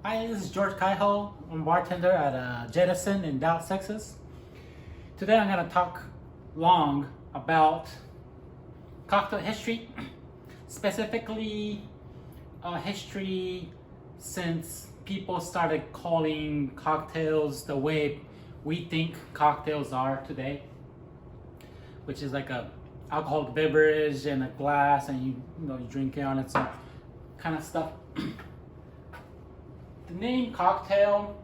Hi, this is George Kaiho. I'm a bartender at Jettison in Dallas, Texas. Today I'm going to talk long about cocktail history, specifically history since people started calling cocktails the way we think cocktails are today, which is like a alcoholic beverage in a glass and you drink it on it, some kind of stuff. The name cocktail,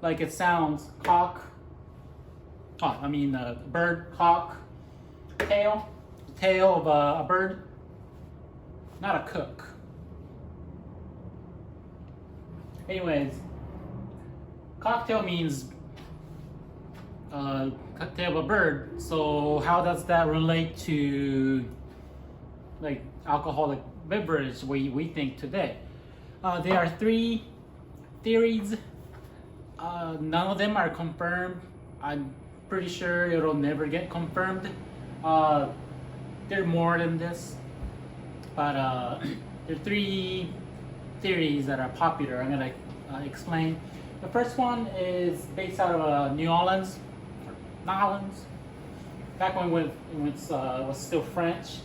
like it sounds, bird, cock, tail, tail of a bird, not a cook. Anyways, cocktail means tail of a bird. So how does that relate to like alcoholic beverage we think today? There are three theories. None of them are confirmed. I'm pretty sure it'll never get confirmed. There are more than this, but there are three theories that are popular. I'm gonna explain. The first one is based out of New Orleans. Back when it was still French,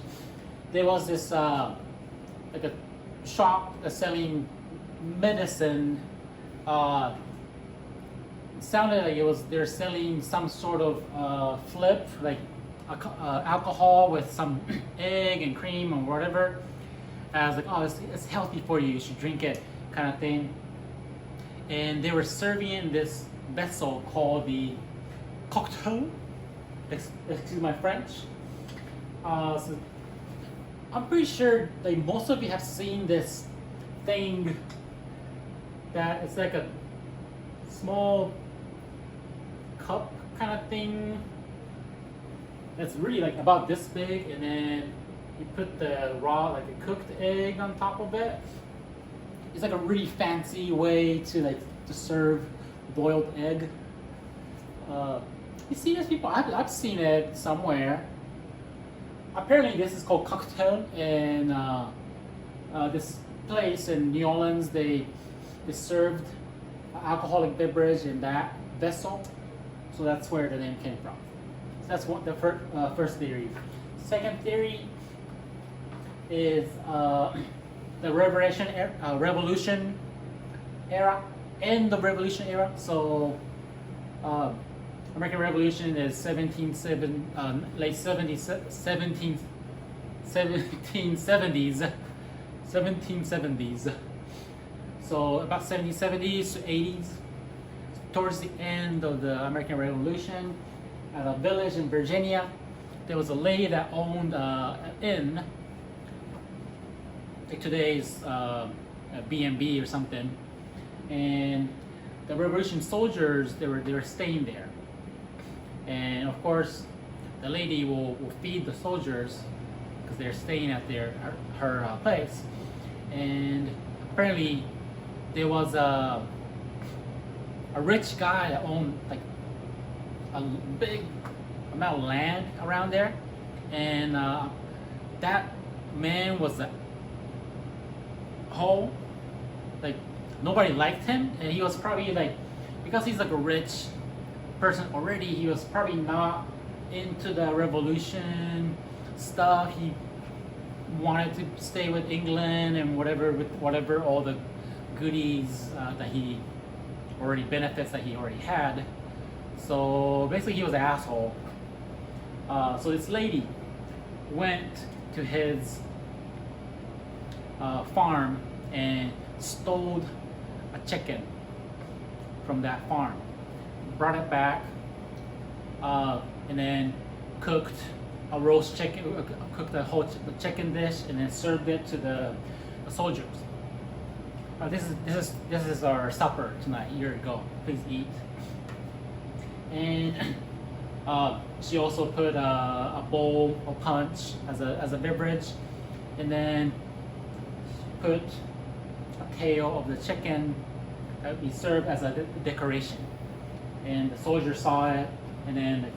there was this like a shop selling medicine. It sounded like they're selling some sort of flip, like alcohol with some egg and cream or whatever. And I was like, oh, it's healthy for you. You should drink it, kind of thing. And they were serving in this vessel called the Coctail. Excuse my French. So I'm pretty sure like most of you have seen this thing that it's like a small cup kind of thing that's really like about this big, and then you put the raw, like a cooked egg on top of it. It's like a really fancy way to serve boiled egg. You see these people? I've seen it somewhere. Apparently this is called Coctail, and this place in New Orleans, they served alcoholic beverage in that vessel, so that's where the name came from. So that's what the first theory. Second theory is the Revolution era, end of Revolution era. So American Revolution is late 1770s. So about 1770s to 80s, towards the end of the American Revolution, at a village in Virginia, there was a lady that owned an inn. Like today's a B&B or something, and the Revolution soldiers they were staying there, and of course the lady will feed the soldiers because they're staying at her place. And apparently there was a rich guy that owned like a big amount of land around there, and that man was a whole, like nobody liked him, and he was probably like, because he's like a rich person already, he was probably not into the revolution stuff. He wanted to stay with England and whatever all the goodies benefits that he already had. So basically he was an asshole. So this lady went to his farm and stole a chicken from that farm, brought it back, and then cooked a roast chicken, cooked the whole chicken dish, and then served it to the soldiers. This is our supper tonight. Here you go. Please eat. And she also put a bowl of punch as a beverage, and then put a tail of the chicken that we served as a decoration. And the soldiers saw it, and then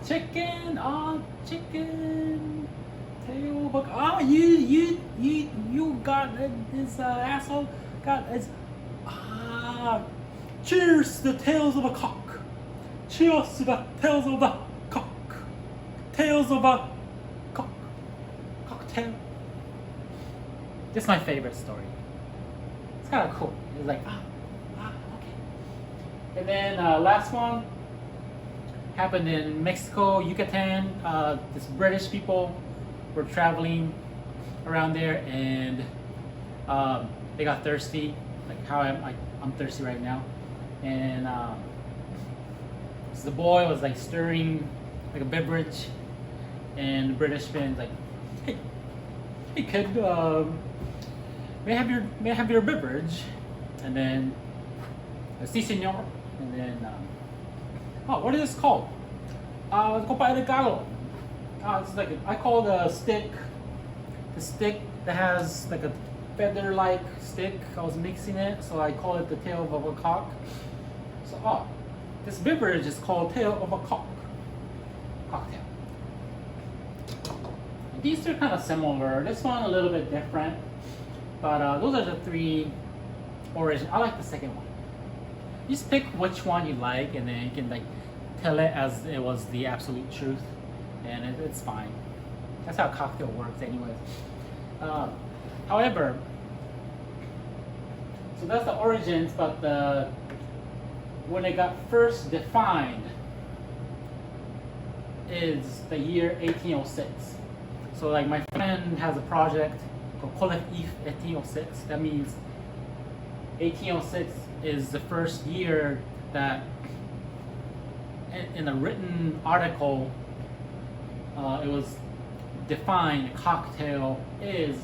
chicken, chicken. Tail of a cock. Oh, you got this asshole got this. Cheers to the tails of a cock. Cheers to the tails of a cock. Tails of a cock. Cocktail. This is my favorite story. It's kind of cool. It's like, okay. And then last one happened in Mexico, Yucatan. This British people were traveling around there, and they got thirsty, like how I'm thirsty right now. And so the boy was like stirring like a beverage, and the British man's like, hey kid, may I have your beverage? And then, si senor. And then, what is this called? It's called Tagalog. It's like I call the stick that has like a feather-like stick. I was mixing it, so I call it the tail of a cock. So, this beverage is called tail of a cock. Cocktail. These are kind of similar. This one a little bit different, but those are the three origin. I like the second one. You just pick which one you like, and then you can like tell it as it was the absolute truth, and it's fine. That's how cocktail works, anyways. However, so that's the origins, but when it got first defined is the year 1806. So like my friend has a project called Collectif 1806. That means 1806 is the first year that in a written article it was defined cocktail is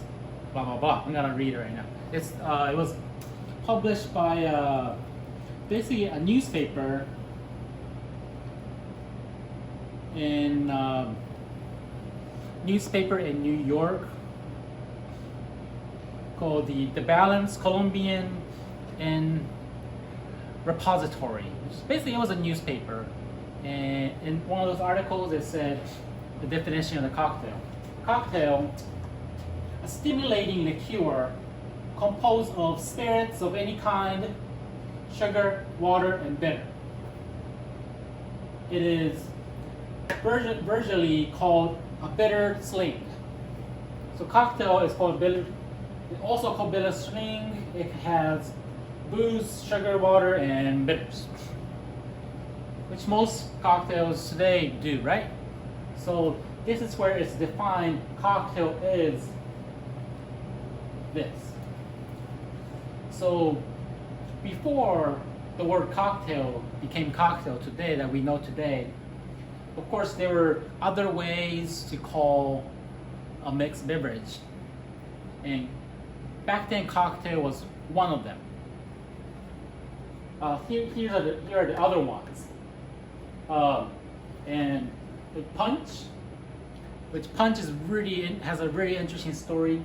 blah blah blah. I'm gonna read it right now. It was published by basically a newspaper in New York called the Balance Colombian and Repository. Basically, it was a newspaper, and in one of those articles, it said the definition of the cocktail. Cocktail, a stimulating liqueur composed of spirits of any kind, sugar, water, and bitter. It is virtually called a bitter sling. So cocktail is called bitter. It's also called bitter sling. It has booze, sugar, water, and bitters, which most cocktails today do, right? So this is where it's defined. Cocktail is this. So before the word cocktail became cocktail today that we know today, of course there were other ways to call a mixed beverage, and back then cocktail was one of them. Here are the other ones. And the punch, which punch is has a really interesting story.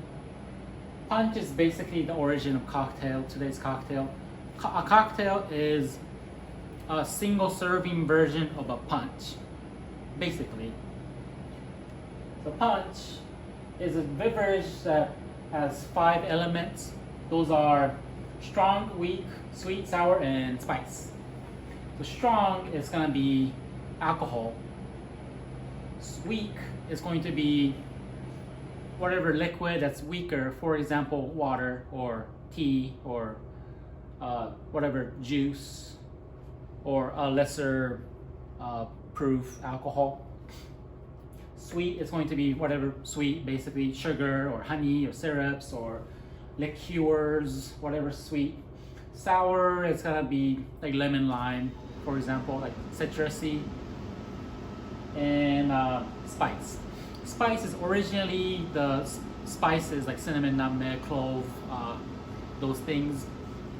Punch is basically the origin of cocktail, today's cocktail. A cocktail is a single serving version of a punch, basically. So punch is a beverage that has 5 elements. Those are strong, weak, sweet, sour, and spice. So strong is going to be alcohol. Weak is going to be whatever liquid that's weaker, for example, water or tea or whatever juice or a lesser proof alcohol. Sweet is going to be whatever sweet, basically sugar or honey or syrups or liqueurs, whatever sweet. Sour is gonna be like lemon, lime, for example, like citrusy. And spice. Spice is originally the spices like cinnamon, nutmeg, clove, those things.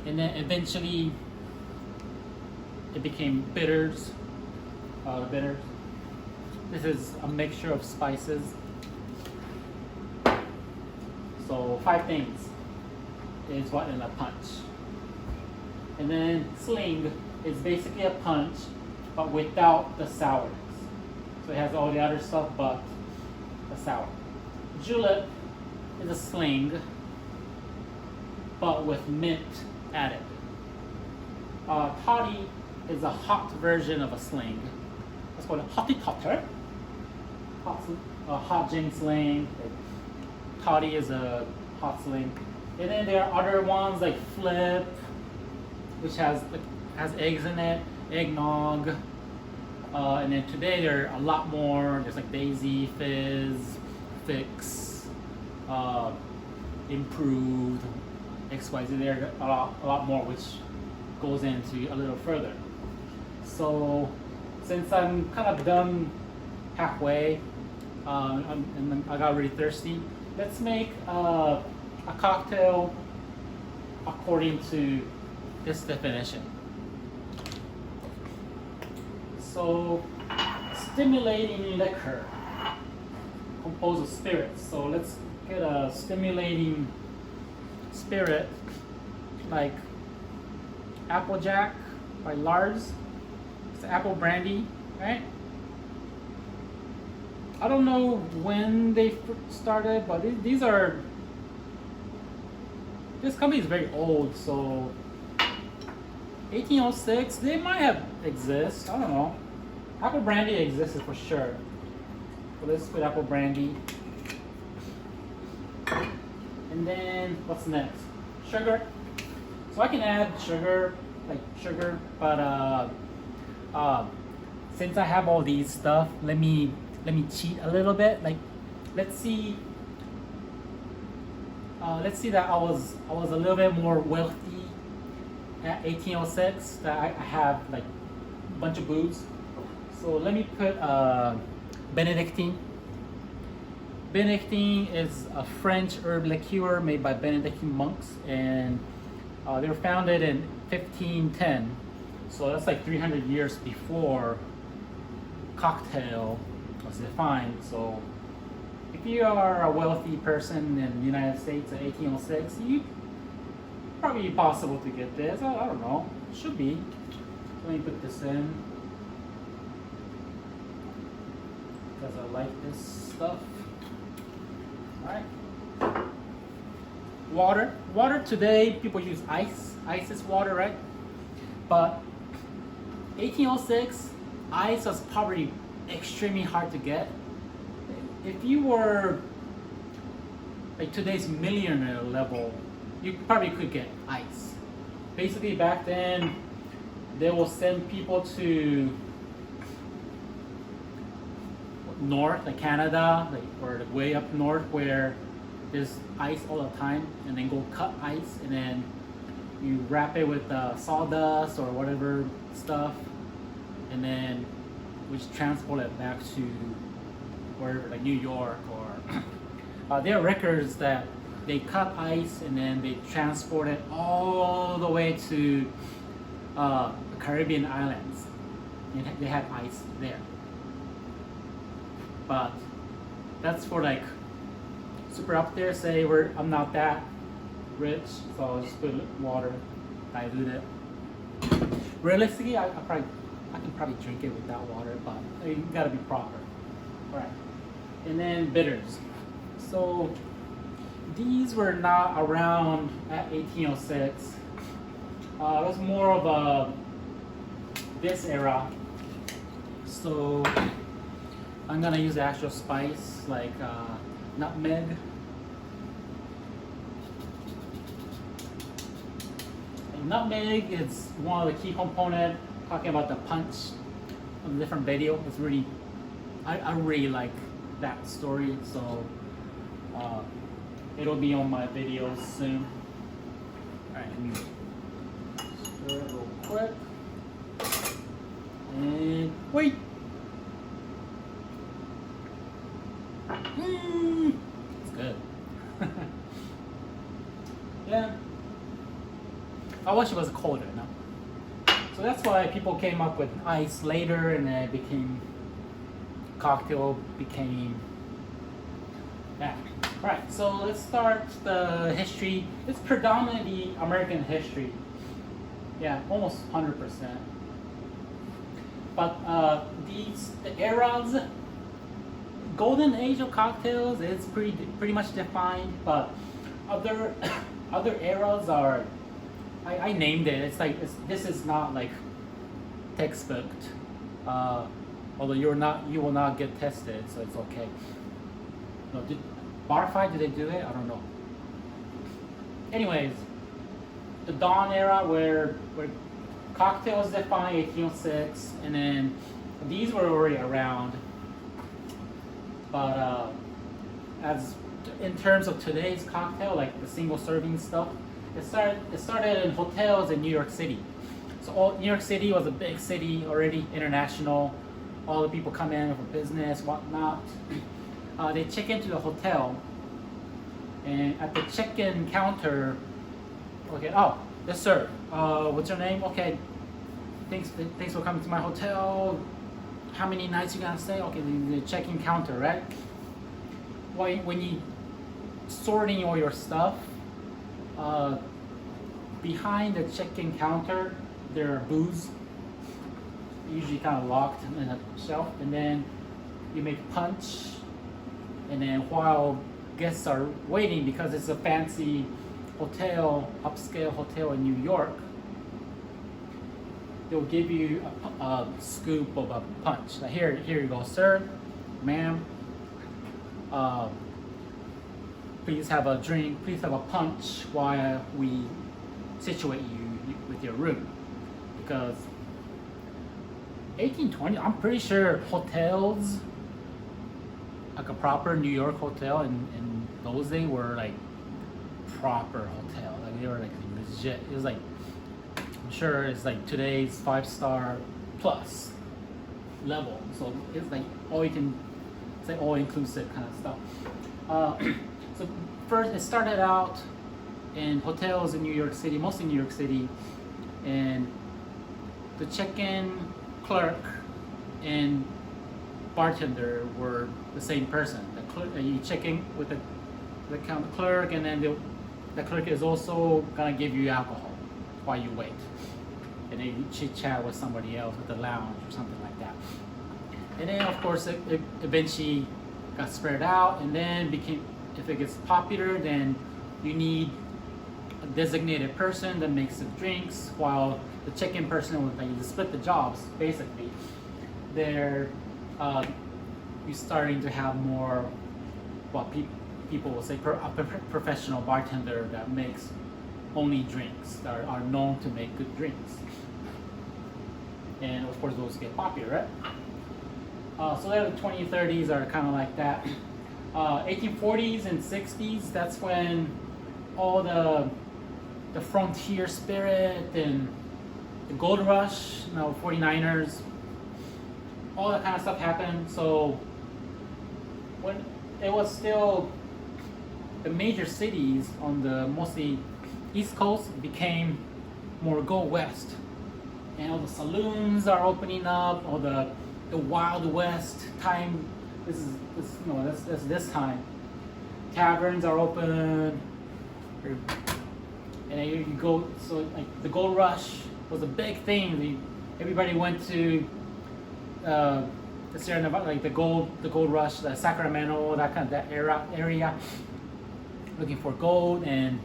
And then eventually it became bitters. Bitters. This is a mixture of spices. So 5 things is what in a punch. And then sling is basically a punch, but without the sourness. So it has all the other stuff but the sour. julep is a sling, but with mint added. Toddy is a hot version of a sling. Let's call it hotty totter. Hot gin sling. Toddy is a hot sling. And then there are other ones like flip, which has eggs in it, eggnog. And then today there are a lot more. There's like Daisy, Fizz, Fix, Improved, XYZ. There are a lot more, which goes into a little further. So since I'm kind of done halfway, and I got really thirsty, let's make a cocktail according to this definition. So, stimulating liquor composed of spirits. So let's get a stimulating spirit like Applejack by Lars. It's apple brandy, right? I don't know when they started, but this company is very old, so 1806, they might have exist. I don't know. Apple brandy existed for sure. So let's put apple brandy. And then what's next? Sugar. So I can add sugar, but since I have all these stuff, let me cheat a little bit. Like, let's see that I was a little bit more wealthy at 1806. That I have like a bunch of booze. So let me put Benedictine. Benedictine is a French herb liqueur made by Benedictine monks, and they were founded in 1510. So that's like 300 years before cocktail was defined. So if you are a wealthy person in the United States in 1806, you probably possible to get this. I don't know. It should be. Let me put this in because I like this stuff. Alright. Water. Water today, people use ice. Ice is water, right? But 1806, ice was probably extremely hard to get. If you were like today's millionaire level, you probably could get ice. Basically back then, they will send people to north, like Canada, or way up north where there's ice all the time, and then go cut ice, and then you wrap it with sawdust or whatever stuff, and then we just transport it back to wherever, like New York, or there are records that they cut ice and then they transport it all the way to the Caribbean islands. They have ice there. But that's for like super up there. Say I'm not that rich, so I'll just put water, dilute it. Realistically, I can probably drink it without water, but you gotta be proper. All right, and then bitters. So these were not around at 1806. It was more of this era. So I'm gonna use the actual spice like nutmeg. And nutmeg is one of the key components. Talking about the punch on a different video. It's really, I really like that story. So it'll be on my videos soon. All right, let me stir it real quick. And wait. It's good. Yeah. I wish it was colder, no? So that's why people came up with ice later, and then it became cocktail became that. All right, so let's start the history. It's predominantly American history. Yeah, almost 100%. But the eras, golden age of cocktails is pretty much defined, but other other eras are. I named it. It's like this is not like textbook. Although you will not get tested, so it's okay. No, Barify, did they do it? I don't know. Anyways, the Dawn era where cocktails defined 1806, and then these were already around. But as in terms of today's cocktail, like the single serving stuff, it started in hotels in New York City. So New York City was a big city already, international. All the people come in for business, whatnot. They check into the hotel, and at the check-in counter, okay, oh, yes sir, what's your name? Okay, thanks for coming to my hotel. How many nights you gonna stay? Okay, the check-in counter, right? When you sorting all your stuff, behind the check-in counter, there are booths, usually kind of locked in a shelf, and then you make punch, and then while guests are waiting, because it's a fancy hotel, upscale hotel in New York, they'll give you a scoop of a punch. Like here you go, sir, ma'am. Please have a drink. Please have a punch while we situate you with your room. Because 1820, I'm pretty sure hotels, like a proper New York hotel in those days were like proper hotel. Like they were like legit. It was like, I'm sure it's like today's 5-star plus level. So it's like it's like all inclusive kind of stuff. So first it started out in hotels in New York City, mostly New York City, and the check-in clerk and bartender were the same person. You check in with the clerk, and then the clerk is also gonna give you alcohol while you wait, and then you chit chat with somebody else at the lounge or something like that. And then of course it eventually got spread out, and then became, if it gets popular, then you need a designated person that makes the drinks, while the check-in person would, like, you split the jobs basically. You're starting to have more, what people will say, a professional bartender that makes only drinks that are known to make good drinks. And of course those get popular, right? So the 20s, 30s are kind of like that. 1840s and 60s, that's when all the frontier spirit and the gold rush, 49ers, all that kind of stuff happened. So when it was still the major cities on the mostly East Coast became more go west, and all the saloons are opening up, all the Wild West time. That's this time. Taverns are open, and then you go. So like the gold rush was a big thing. Everybody went to the Sierra Nevada, like the gold rush, the Sacramento, that area, looking for gold. And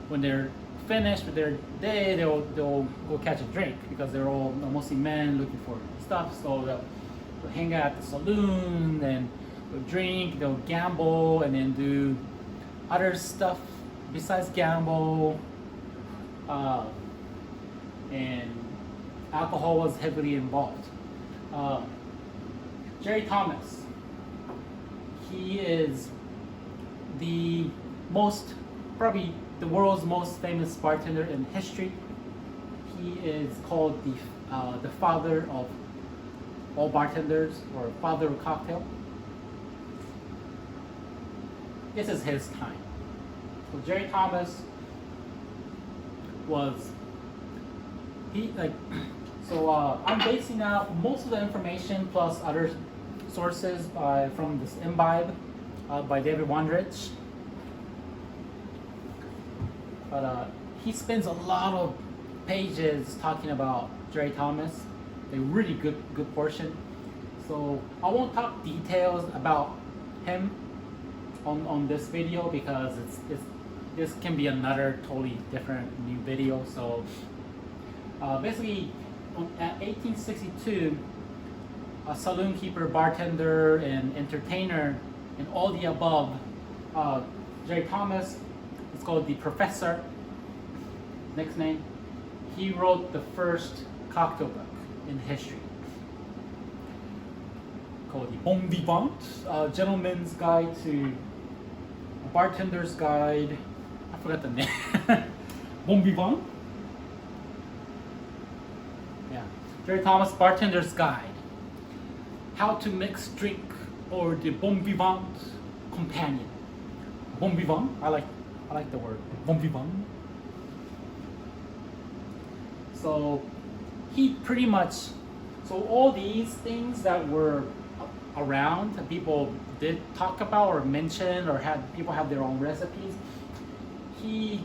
when they're finished with their day, they'll go catch a drink, because they're all mostly men looking for stuff. So they'll hang out at the saloon, and they'll drink, they'll gamble, and then do other stuff besides gamble. And alcohol was heavily involved. Jerry Thomas, he is probably the world's most famous bartender in history. He is called the father of all bartenders, or father of cocktail. This is his time. So Jerry Thomas was, I'm basing out most of the information plus other sources from this Imbibe by David Wondrich. But he spends a lot of pages talking about Jerry Thomas, a really good portion. So I won't talk details about him on this video because this can be another totally different new video. So basically, at 1862, a saloon keeper, bartender, and entertainer, and all the above, Jerry Thomas, it's called the Professor, next name, he wrote the first cocktail book in history called the Bon Vivant, Gentleman's Guide to a Bartender's Guide. I forgot the name. Bon Vivant? Yeah. Jerry Thomas, Bartender's Guide. How to mix drink, or the Bon Vivant companion. Bon Vivant? I like the word. Bon Vivant. So he pretty much, so all these things that were around that people did talk about or mention or people have their own recipes, he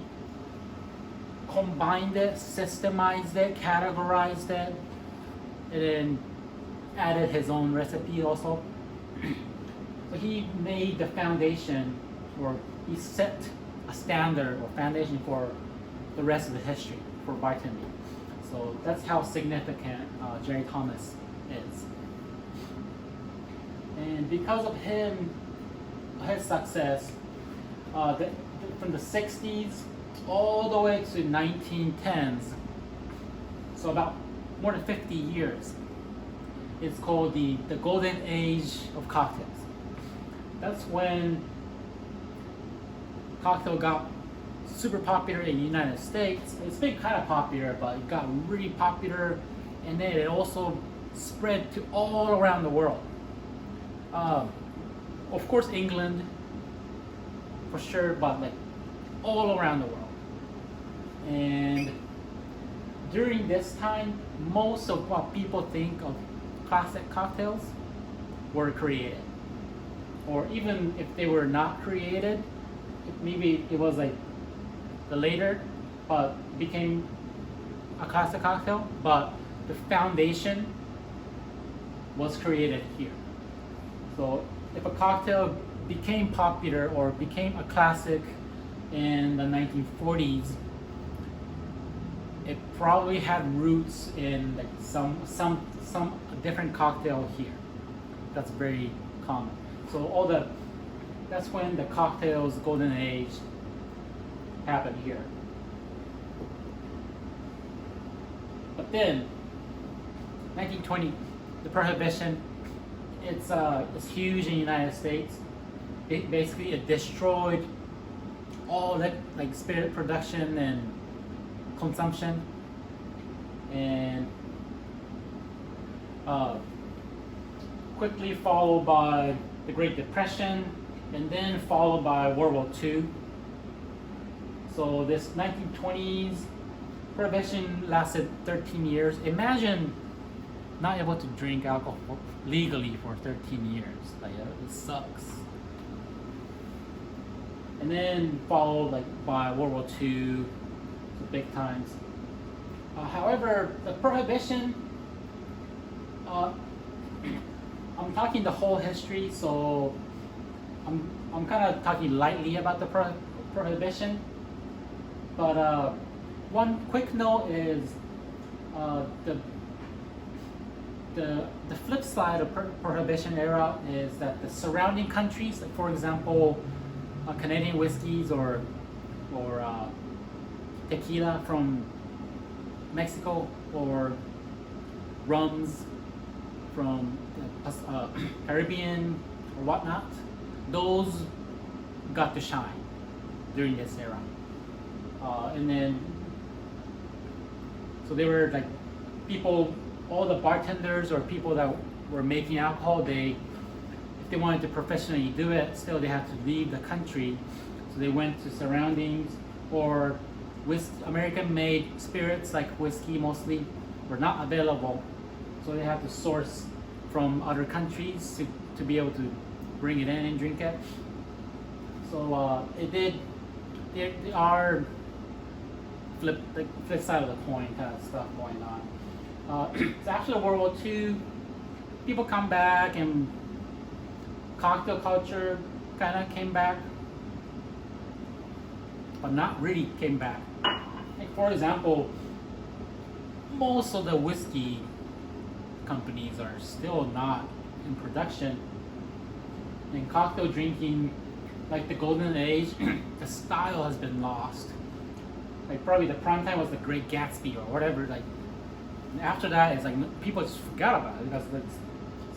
combined it, systemized it, categorized it, and then added his own recipe also. So he made the foundation, or he set a standard or foundation for the rest of the history for bartending. So that's how significant Jerry Thomas is. And because of his success, from the 60s all the way to 1910s, so about more than 50 years, it's called the golden age of cocktails. That's when cocktail got super popular in the United States. It's been kind of popular, but it got really popular, and then it also spread to all around the world. Of course, England, for sure, but like all around the world. And during this time, most of what people think of classic cocktails were created. Or even if they were not created, maybe it was like the later, but became a classic cocktail, but the foundation was created here. So if a cocktail became popular or became a classic in the 1940s, it probably had roots in like some different cocktail here. That's very common. So that's when the cocktails golden age happened here. But then 1920, the Prohibition, it's huge in the United States. It destroyed all that like spirit production and consumption, and quickly followed by the Great Depression, and then followed by World War II. So this 1920s Prohibition lasted 13 years. Imagine not able to drink alcohol legally for 13 years. Like, it sucks. And then followed like by World War II, so big times. However, the Prohibition, I'm talking the whole history, so I'm kind of talking lightly about the Prohibition. But one quick note is the flip side of Prohibition era is that the surrounding countries, like for example, Canadian whiskeys or tequila from Mexico, or rums from Caribbean or whatnot, those got to shine during this era. And then, so they were like people, all the bartenders or people that were making alcohol, if they wanted to professionally do it, still they had to leave the country. So they went to surroundings, or American-made spirits like whiskey mostly were not available. So they had to source from other countries to be able to bring it in and drink it. So there are flip side of the coin kind of stuff going on. So after World War II, people come back, and cocktail culture kind of came back, but not really came back. Like for example, most of the whiskey companies are still not in production. And cocktail drinking, like the golden age, the style has been lost. Like probably the prime time was the Great Gatsby or whatever. Like after that, it's like people just forgot about it because it's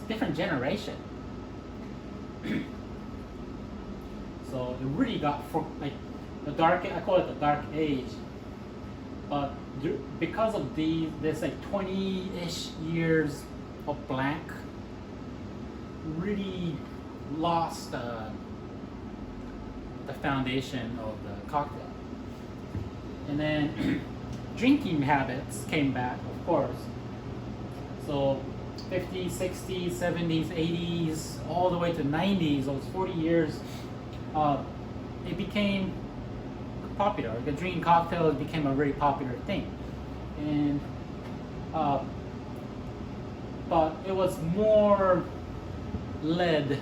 a different generation. So it really got like the dark. I call it the dark age. But because of this like 20-ish years of blank, really lost the foundation of the cocktail. And then drinking habits came back, of course. So 50s, 60s, 70s, 80s, all the way to 90s, those 40 years, it became popular. Like drinking cocktails became a very popular thing. And but it was more led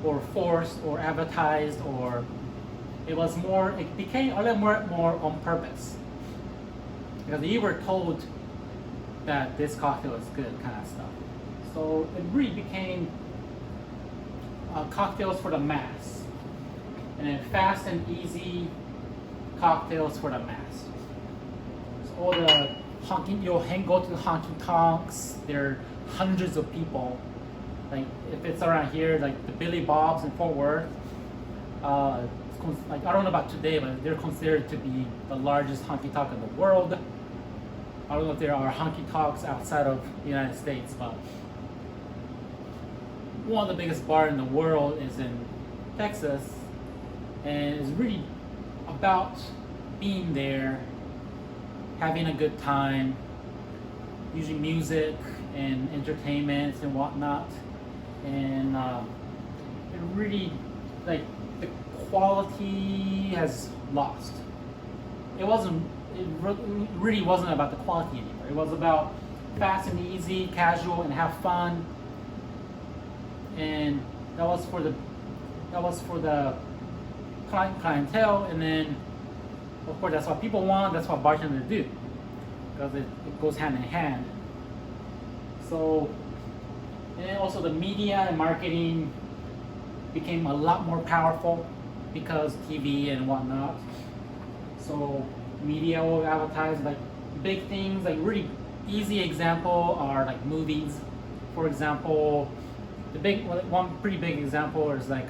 or forced or advertised, or it became a little more on purpose. Because you were told that this cocktail is good kind of stuff. So it really became cocktails for the mass. And then fast and easy cocktails for the mass. So all the go to the honky tonks, there are hundreds of people. Like if it's around here, like the Billy Bob's in Fort Worth, like I don't know about today, but they're considered to be the largest honky tonk in the world. I don't know if there are honky tonks outside of the United States, but one of the biggest bars in the world is in Texas, and it's really about being there, having a good time, using music and entertainment and whatnot. And it really, like, the quality has lost. It really wasn't about the quality anymore. It was about fast and easy, casual, and have fun. And that was for the clientele. And then, of course, that's what people want. That's what bartenders do, because it goes hand in hand. So, and then also the media and marketing became a lot more powerful because TV and whatnot. So media will advertise like big things. Like really easy example are like movies. For example, one pretty big example is like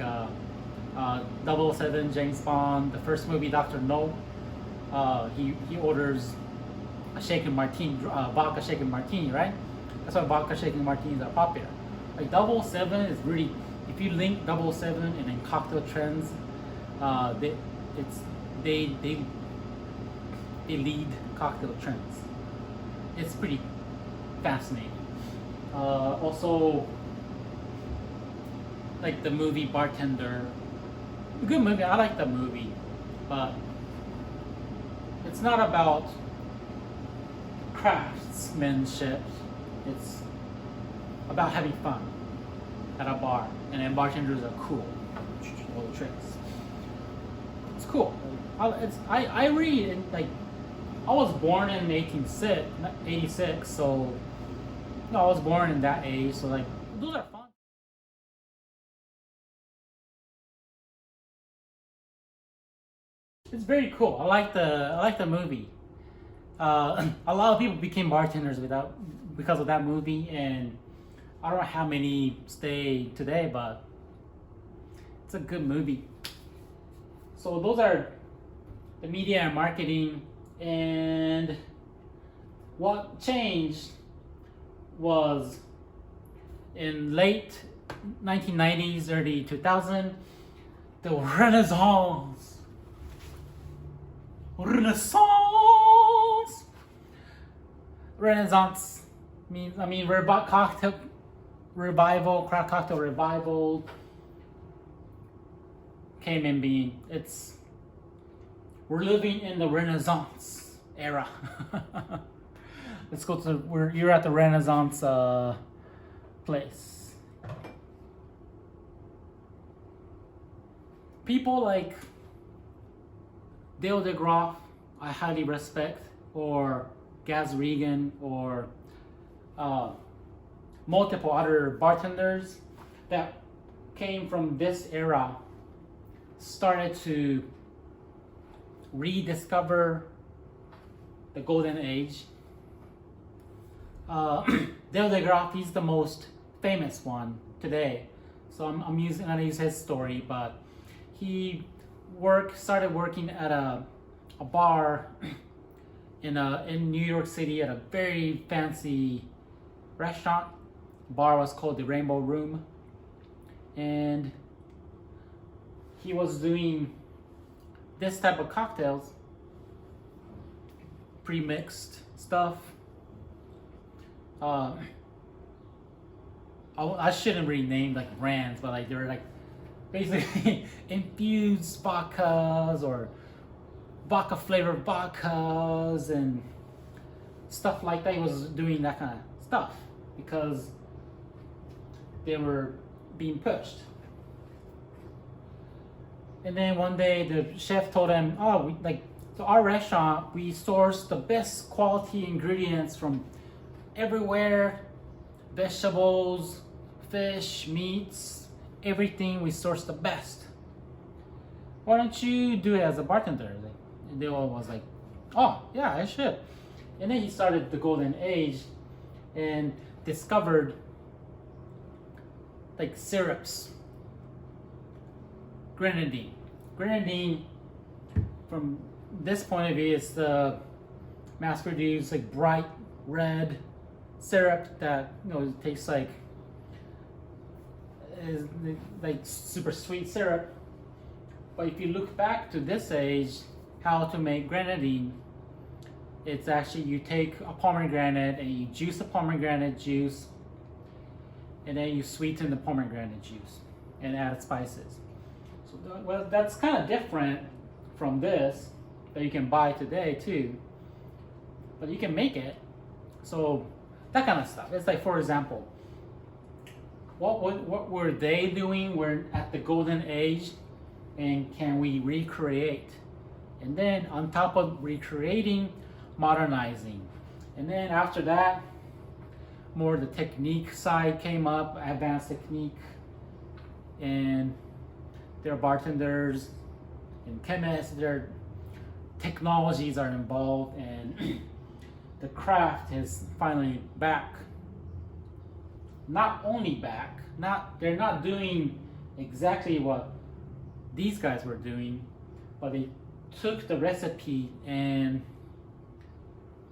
007 James Bond, the first movie, Dr. No. He orders a shaken martini, vodka shaken martini, right? That's why vodka shaken martinis are popular. Like 007 is really, if you link 007 and then cocktail trends, they lead cocktail trends. It's pretty fascinating. Also, like the movie Bartender, a good movie. I like the movie, but it's not about craftsmanship. It's about having fun at a bar, and then bartenders are cool. All the tricks. It's cool. I really like. I was born in 86, so no, I was born in that age. So like, those are fun. It's very cool. I like the movie. A lot of people became bartenders because of that movie, and I don't know how many stay today, but it's a good movie. So those are the media and marketing. And what changed was in late 1990s, early 2000, the Renaissance. Renaissance means, cocktail revival, craft cocktail revival came in being. We're living in the Renaissance era. Let's go you're at the Renaissance place. people like Dale DeGroff, I highly respect, or Gaz Regan, or multiple other bartenders that came from this era, started to rediscover the golden age. Dale DeGroff, he's the most famous one today, so I'm gonna use his story. But he started working at a bar in New York City, at a very fancy restaurant. The bar was called the Rainbow Room, and he was doing this type of cocktails, pre-mixed stuff. I shouldn't really name like brands, but like they're like basically infused vodkas or vodka flavored vodkas and stuff like that. He was doing that kind of stuff because they were being pushed. And then one day the chef told him, "Oh, so our restaurant, we source the best quality ingredients from everywhere, vegetables, fish, meats, everything. We source the best. Why don't you do it as a bartender?" And they all was like, "Oh yeah, I should." And then he started the golden age and discovered like syrups. Grenadine, from this point of view, is the mass-produced like bright red syrup that tastes like is like super sweet syrup. But if you look back to this age, how to make grenadine, it's actually you take a pomegranate and you juice the pomegranate juice, and then you sweeten the pomegranate juice and add spices. So well, that's kind of different from this that you can buy today too, but you can make it. So that kind of stuff. It's like, for example, what were they doing? We're at the golden age, and can we recreate? And then on top of recreating, modernizing. And then after that, more the technique side came up, advanced technique, and their bartenders and chemists, their technologies are involved, and the craft is finally back. Not only back, they're not doing exactly what these guys were doing, but they took the recipe and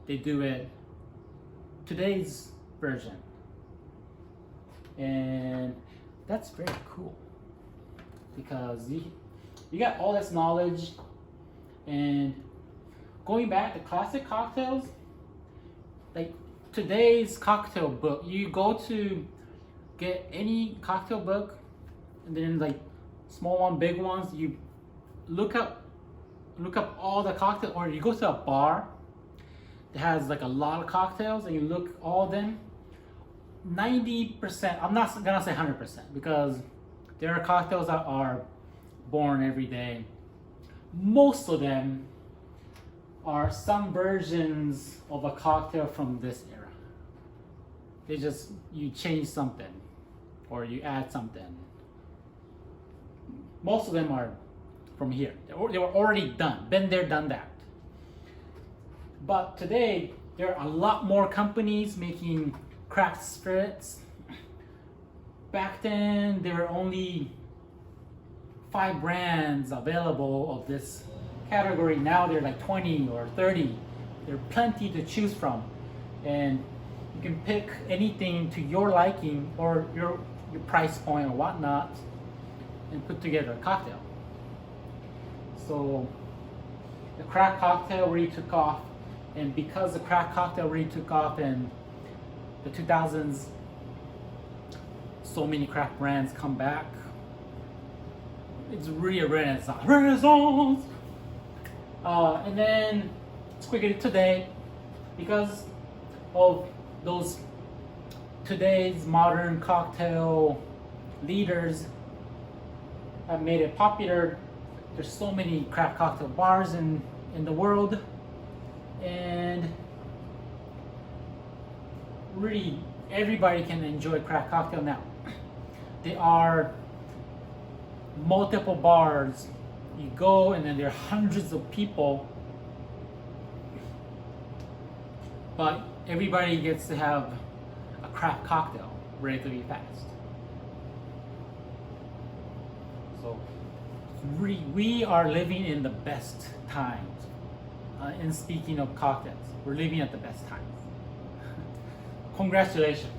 they do it today's version. And that's very cool because you got all this knowledge. And going back to classic cocktails, like today's cocktail book, you go to get any cocktail book, and then like small one, big ones, you look up all the cocktails, or you go to a bar that has like a lot of cocktails and you look all of them. 90%, I'm not gonna say 100%, because there are cocktails that are born every day. Most of them are some versions of a cocktail from this era. You change something or you add something. Most of them are from here. They were already done, been there, done that. But today, there are a lot more companies making craft spirits. Back then, there were only 5 brands available of this category. Now there are like 20 or 30. There are plenty to choose from. And you can pick anything to your liking or your price point or whatnot and put together a cocktail. So the craft cocktail really took off. And because the craft cocktail really took off in the 2000s, so many craft brands come back. It's really a renaissance. And then it's quickly today, because of those today's modern cocktail leaders have made it popular there's so many craft cocktail bars in the world, and really everybody can enjoy craft cocktail now. There are multiple bars. You go and then there are hundreds of people, but everybody gets to have a craft cocktail relatively fast. So we are living in the best times. In speaking of cocktails, we're living at the best times. Congratulations.